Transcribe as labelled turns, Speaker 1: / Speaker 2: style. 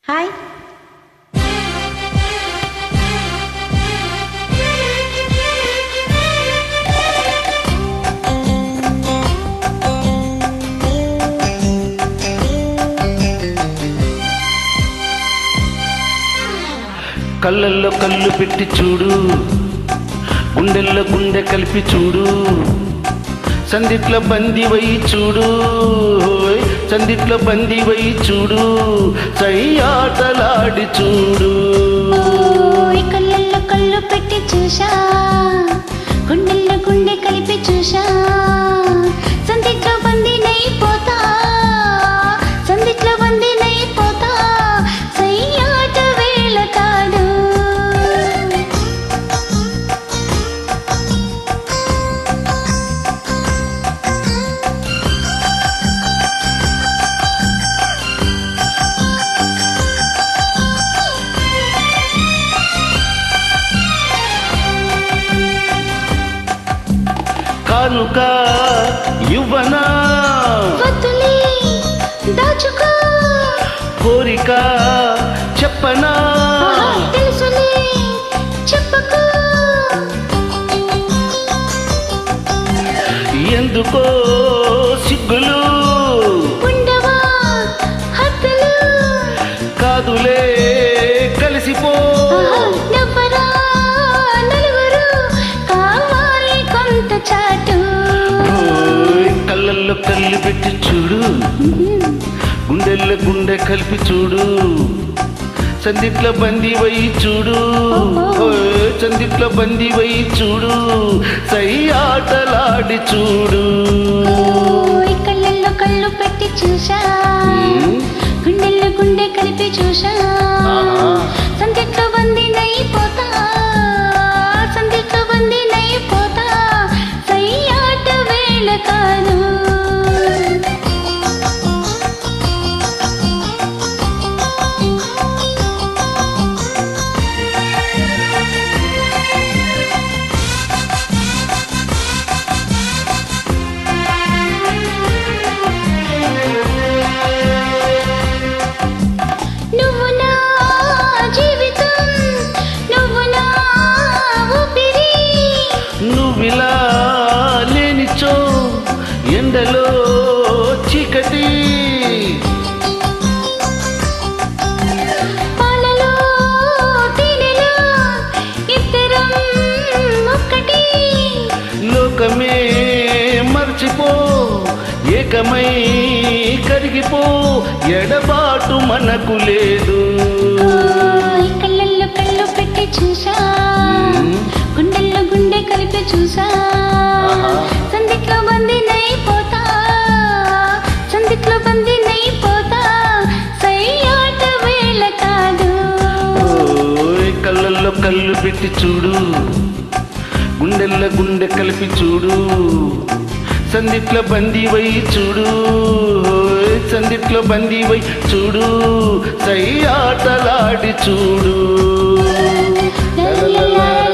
Speaker 1: Hi
Speaker 2: కళ్ళల్లో కళ్ళు పెట్టి చూడు, గుండెల్లో గుండె కలిపి చూడు, సందిట్లో బందీవై చూడు, సందిట్లో బందీవై చూడు, సయ్యాటలాడి చూడు.
Speaker 1: కళ్ళల్లో కళ్ళు పెట్టి చూసా, గుండెల్లో గుండె కలిపి చూసా, సందిట్లో బందీనైపోతా, సందిట్లో బందీనైపోతా, సయ్యాట వేళ కాదు.
Speaker 2: కానుక యువనా
Speaker 1: వద్దులే దాచుకో,
Speaker 2: కోరిక చెప్పనా,
Speaker 1: తెలుసులే చెప్పకు,
Speaker 2: ఎందుకో సిగ్గులు
Speaker 1: ఉండవా హద్దులు,
Speaker 2: కాదులే కలిసిపో.
Speaker 1: నవ్వరా నలుగురు, కావాలి కొంత చాటు.
Speaker 2: కళ్ళల్లో కళ్ళు పెట్టి చూడు, గుండెల్లో గుండె కలిపి చూడు, సందిట్లో బందీవై చూడు, సందిట్లో బందీవై చూడు, సయ్యాటలాడి చూడు.
Speaker 1: కళ్ళల్లో కళ్ళు పెట్టి చూసా, గుండెల్లో గుండె కలిపి చూసా, సందిట్లో బందీనైపోతా, సందిట్లో బందీనైపోతా, సయ్యాట వేళ కాదు. నువ్వు నా జీవితం, నువ్వు నా ఊపిరి,
Speaker 2: నువ్విలా లేనిచో ఎండలో చీకటి,
Speaker 1: పాలలో తేనెలో ఇద్దరం ఒక్కటి,
Speaker 2: లోకమే మర్చిపో, ఏకమై కరిగిపో, ఎడబాటు మనకు లేదు.
Speaker 1: కళ్ళల్లో కళ్ళు పెట్టి చూసా, గుండెల్లో గుండె కలిపి చూసా, సందిట్లో బందీనైపోతా, సందిట్లో బందీనైపోతా, సయ్యాట వేళ కాదు.
Speaker 2: కళ్ళల్లో కళ్ళు పెట్టి చూడు, గుండెల్లో గుండె కలిపి చూడు, సందిట్లో బందీవై చూడు, సందిట్లో బందీవై చూడు, సయ్యాటలాడి చూడు.
Speaker 1: లా లా లా లా.